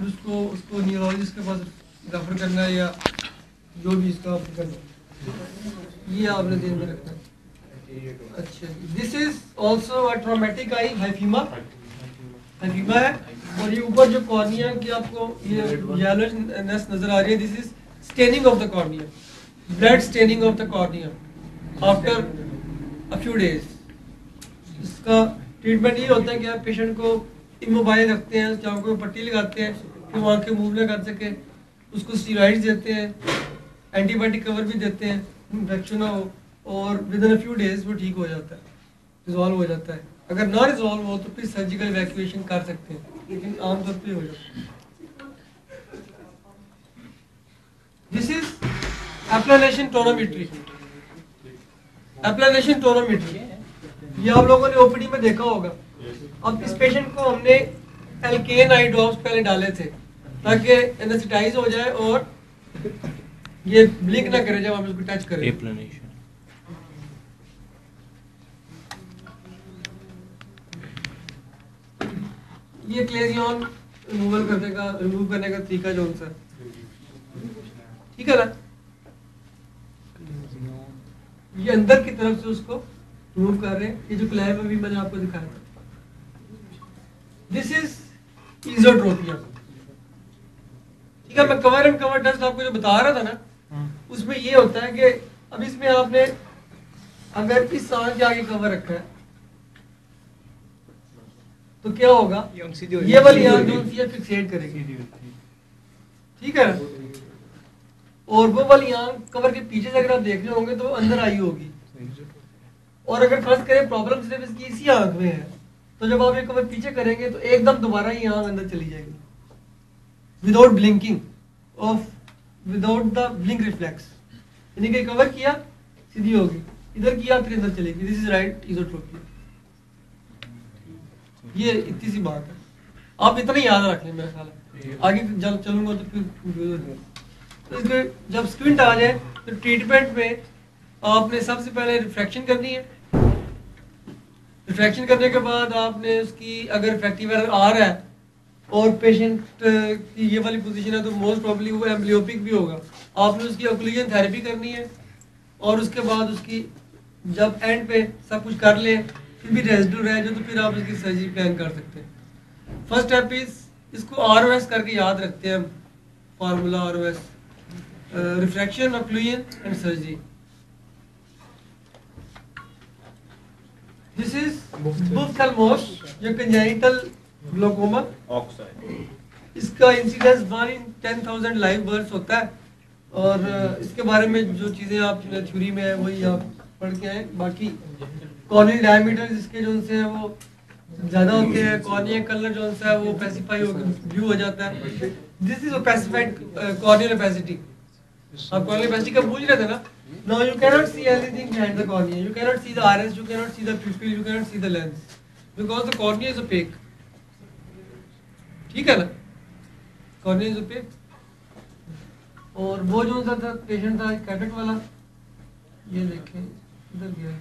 फिर उसको न्यूरोलॉजिस्ट के पास रेफर करना है या जो भी इसका करना है, ये आपने ध्यान में रखना है। अच्छा, this is also a traumatic eye hyphema है। और ये ऊपर जो कॉर्निया की आपको ये येलोनेस नजर आ रही है, this is staining of the cornea, blood staining of the cornea after a few days. इसका ट्रीटमेंट ये होता है कि आप पेशेंट को इमोबाइल रखते हैं, उसकी आंखों में पट्टी लगाते हैं कि वो आंखें मूव ना कर सके, उसको स्टीरॉइड्स देते हैं, एंटीबायोटिक कवर भी देते हैं, इन्फेक्शन ना हो, और with in a few days वो ठीक हो जाता है, रिजॉल्व हो जाता है। अगर ना रिजॉल्व हो तो फिर सर्जिकल इवैक्यूएशन कर सकते हैं, लेकिन आमतौर पर हो जाता है। This is applanation tonometry. Applanation tonometry ये आप लोगों ने ओपीडी में देखा होगा। अब इस पेशेंट को हमने एल्केन आई ड्रॉप्स पहले डाले थे ताकि एनेस्थेटाइज हो जाए और ये ब्लिंक ना करे जब हम उसको टच करें। ये क्लेजियन रिमूव करने का तरीका जो सा, ठीक है ना, ये अंदर की तरफ से उसको रिमूव कर रहे हैं। ये जो क्लैब अभी मैंने आपको दिखाया था, दिस इज इजोट्रोपिया। ठीक है, मैं कवर एंड कवर डस्ट आपको जो बता रहा था ना, उसमें ये होता है कि अब इसमें आपने अगर इस आंख के आगे कवर रखा है तो क्या होगा, ये वाली आंख जो है फिक्सेट करेगी, ठीक है, और वो वाली आंख कवर के पीछे से अगर आप देख रहे होंगे तो अंदर आई होगी। और अगर फर्ज करें प्रॉब्लम सिर्फ इसकी इसी आंख में है, तो जब आप ये कवर पीछे करेंगे तो एकदम दोबारा ही आंख अंदर चली जाएगी without blinking of, without the blink reflex, यानी कि कवर किया सीधी होगी, इधर किया फिर अंदर चलेगी। This is right इजोट्रोपिया। ये इतनी सी बात है, आप इतना ही याद रख लें, मेरा ख्याल है आगे जब चलूंगा तो फिर कंफ्यूजन। तो इसके जब स्क्विंट आ जाए तो ट्रीटमेंट में आपने सबसे पहले रिफ्रैक्शन करनी है। रिफ्रैक्शन करने के बाद आपने उसकी अगर इफेक्टिव एरर आ रहा है और पेशेंट की ये वाली पोजीशन है तो मोस्ट प्रोबेबली वो एम्ब्लियोपिक भी होगा, आपने उसकी ऑक्लूजन थेरेपी करनी है। और उसके बाद उसकी जब एंड पे सब कुछ कर ले फिर भी रेजिड्यू रह जाए तो फिर आप उसकी सर्जरी प्लान कर सकते हैं। फर्स्ट स्टेप इज, इसको आरओएस करके याद रखते हैं हम, formula ROS, refraction, occlusion and surgery. This is buphthalmos, जो कंजेनिटल ग्लोकोमा, इसका इंसिडेंस 1 in 10,000 लाइव बर्थ होता है। और इसके बारे में जो चीज़ें आप थ्योरी में है वही आप पढ़ के आए। बाकी कॉर्नियल डायमीटर जिसके जो से है वो ज़्यादा होते हैं, कॉर्नियल कलर जो है वो पैसिफाई हो ब्लू हो जाता है। This is pacified corneal opacity. आप कॉर्नियल ओपेसिटी का पूछ रहे थे ना। Now you cannot see anything behind the cornea. You cannot see the iris. You cannot see the pupil. You cannot see the lens because the cornea is opaque. ठीक है ना, cornea is opaque. और वो जो सा था patient था cataract वाला, ये देखें इधर गया,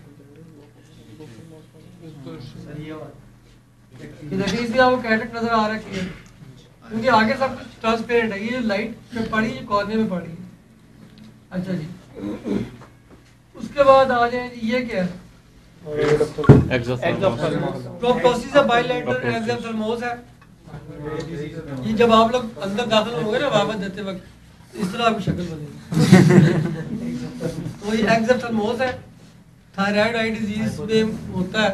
ये देखिए इसलिए आपको कैटरेक्ट नजर आ रहा है क्योंकि आगे सब कुछ ट्रांसपेरेंट है। ये जो लाइट में पड़ी है कॉर्निया में पड़ी है। अच्छा जी, उसके बाद आ जाए, ये क्या है, प्रोप्टोसिस बाइलेटरल एक्सोथेल्मोस है। ये जब आप लोग अंदर दाखिल होंगे ना वापस देते वक्त इस तरह आपकी शक्ल बनेगी। तो ये एक्सोथेल्मोस है, थायराइड आई डिजीज में होता है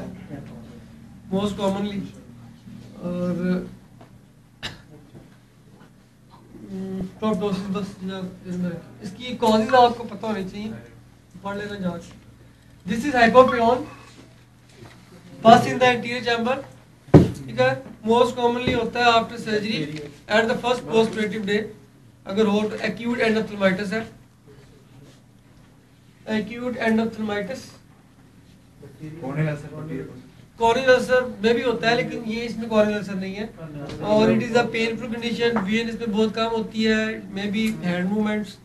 मोस्ट कॉमनली। और प्रोप्टोसिस बस इसकी कॉजेज आपको पता होनी चाहिए, पढ़ लेना जांच। This is हाइपोपियन, pass in the anterior chamber, ठीक है, मोस्ट कॉमनली होता है after surgery at the first post operative day. अगर हो तो एक्यूट एंडोथेल्माइटिस है, एक्यूट एंडोथेल्माइटिस कॉर्नियल अल्सर में भी होता है, लेकिन ये इसमें कॉर्नियल अल्सर नहीं है। और it is a painful condition, when इसमें बहुत कम होती है, maybe hand movements.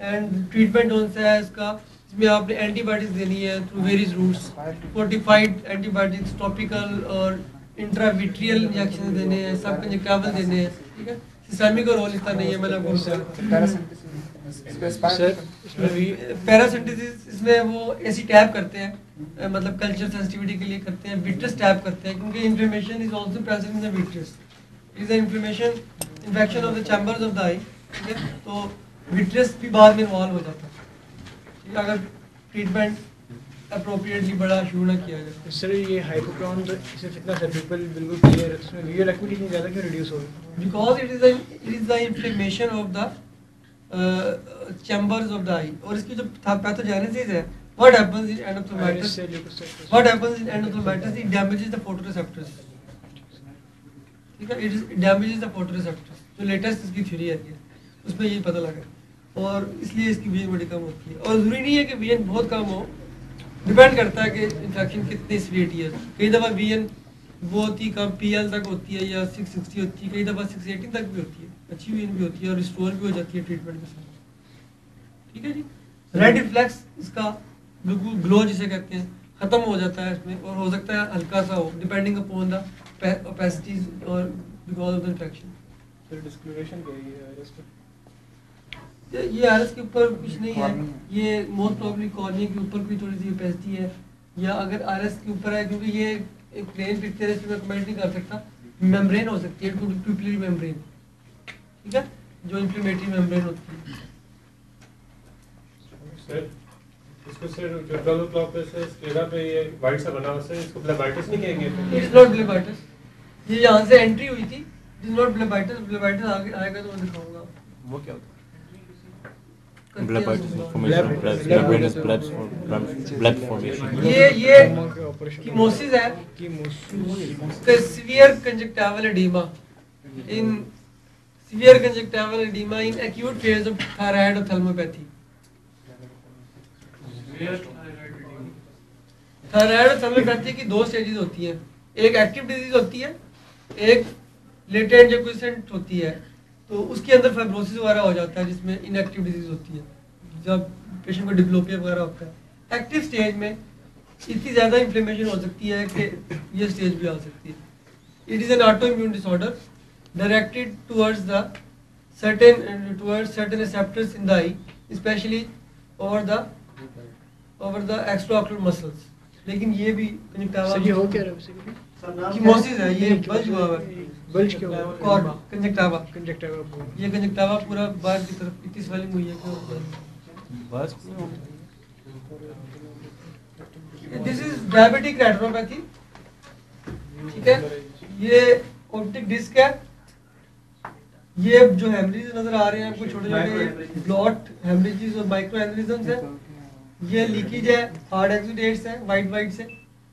And treatment कौन सा है इसका, इसमें आपने एंटीबायोटिक्स देनी है through various routes, fortified antibiotics, topical और इंट्राविट्रियल इंजेक्शन देने हैं, सब इंजेक्टेबल देने हैं, ठीक है। सिस्टमिक का रोल इतना नहीं है, मैंने आपको बताया। पैरासिंथेसिस इसमें वो ऐसी टैप करते हैं, मतलब कल्चर सेंसिटिविटी के लिए करते हैं, विट्रस टैप करते हैं, क्योंकि inflammation is also present in the vitreous, is the inflammation infection of the chambers of the eye, ठीक है, तो विट्रस भी बाद में इन्वॉल्व हो जाता है, ठीक है, अगर ट्रीटमेंट अप्रोप्रिएटली बड़ा शुरू ना किया जाए। सर ये हाइपोक्रॉन तो सिर्फ इतना सा पिंपल बिल्कुल क्लियर है, उसमें विजुअल एक्टिविटी नहीं ज़्यादा क्यों रिड्यूस हो गई? Because it is the inflammation of the chambers of the eye, और इसकी जो पैथोजेनेसिस है, what happens in endophthalmitis, what happens in endophthalmitis, it damages the photoreceptors, ठीक है, इट डैमेजेस द फोटोरिसेप्टर्स, जो लेटेस्ट इसकी थ्योरी है उसमें यही पता लगा, और इसलिए इसकी वीएन बड़ी कम होती है। और ज़रूरी नहीं है कि वीएन बहुत कम हो, डिपेंड करता है कि इन्फेक्शन कितनी सीवियरिटी है। कई दफ़ा वीएन बहुत ही कम पीएल तक होती है या 660 होती है, कई दफ़ा 680 तक भी होती है, अच्छी वीएन भी होती है और रिस्टोर भी हो जाती है ट्रीटमेंट के साथ, ठीक है जी। रेड रिफ्लेक्स इसका बिल्कुल ग्लो जिसे कहते हैं ख़त्म हो जाता है इसमें, और हो सकता है हल्का सा हो, डिपेंडिंग अपॉन द ओपेसिटीज और because of the infection. Sir discoloration क्या है ये आईरिस पे? ये आरएस के ऊपर कुछ नहीं है, ये मोस्ट प्रोबेबली कॉर्निया के ऊपर कोई थोड़ी सी ओपेसिटी है, या अगर आरएस के ऊपर है, क्योंकि ये एक प्लेन पिक्चर है, इसमें कमेंट नहीं कर सकता, मेम्ब्रेन हो सकती है, ट्यूपिलरी मेम्ब्रेन, ठीक है, जो इन्फ्लेमेटरी मेम्ब्रेन होती है। सर इसको सर जो डबल क्लॉक पे से स्क्लेरा पे ये वाइट सा बना हुआ है, इसको ब्लेबाइटिस नहीं कहेंगे? इट इज नॉट ब्लेबाइटिस, ये यहाँ से एंट्री हुई थी, इट इज नॉट ब्लेबाइटिस, ब्लेबाइटिस आगे आएगा तो मैं दिखाऊंगा। वो क्या होता है? Blebitis is formation of blood, membranous blood formation. ये कीमोसिस है, severe conjunctival edema, in severe conjunctival edema in acute phase of thyroid ophthalmopathy. Thyroid ऑप्थेल्मोपैथी की दो स्टेजेस होती हैं, एक एक्टिव डिजीज होती है, एक लेटेंट जैक्विसेंट होती है, तो उसके अंदर फाइब्रोसिस वगैरह हो जाता है, जिसमें इनएक्टिव डिजीज होती है, जब पेशेंट को डिप्लोपिया वगैरह होता है। एक्टिव स्टेज में इतनी ज़्यादा इन्फ्लेमेशन हो सकती है कि ये स्टेज भी आ सकती है। It is an auto immune disorder directed towards certain receptors in the eye, especially over the extraocular muscles. लेकिन ये भी कंजक्टिवा, ये हो क्या रहा है बेसिकली? कीमोसिस है, ये बल्ज हुआ है, बल्ज क्या हुआ? कॉर्ड कंजक्टिवा, कंजक्टिवा, ये कंजक्टिवा पूरा बाहर की तरफ इतनी स्वेलिंग हुई है कि बस दिस इज डायबिटिक रेटिनोपैथी, ठीक है, ये ऑप्टिक डिस्क है, ये जो हेमरेजेस नजर आ रहे हैं आपको, छोटे छोटे ब्लॉट हेमरेजेस और माइक्रो एनेरिज्म्स है, ये लीकेज है, हार्ड एक्सुडेट्स है वाइट से,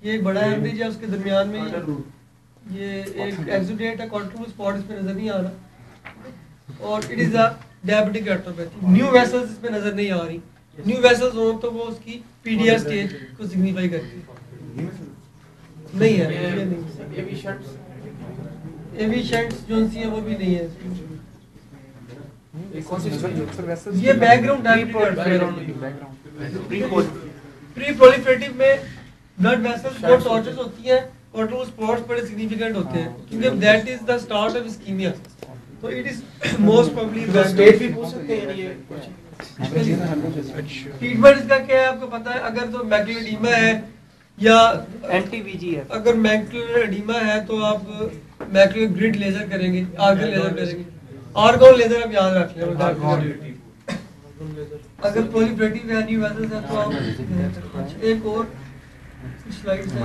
ये एक बड़ा हेमरेज है, उसके दरमियान में ये एक एक्सुडेट है, कॉर्टिकल स्पॉट इसमें नजर नहीं आ रहा, और it is a diabetic retinopathy. New vessels इसमें नजर नहीं आ रही, न्यू वेसल्स हो तो वो उसकी पीडीआर स्टेज को सिग्निफाई करती है, नहीं है, ये नहीं, एवी शंट्स जो सी है वो भी नहीं है, ये बैकग्राउंड प्री प्रोलिफरेटिव में ब्लड वेसल्स बहुत शॉर्टेज होती है, कॉर्टिकल स्पॉट्स बड़े सिग्निफिकेंट होते हैं, क्योंकि that is the start of ischaemia, तो it is most probably state भी पूछ सकते हैं ये ट्रीटमेंट इसका क्या है आपको पता है? अगर तो मैकुलर एडीमा है या एंटी-VEGF, अगर मैकुलर एडीमा है तो आप मैकुलर ग्रिड लेजर करेंगे, आर्गन लेजर करेंगे, आर्गन लेजर आप याद रख लें। अगर प्रोलिफरेटिव या न्यू वेसल्स है तो आप एक और स्लाइड्स है।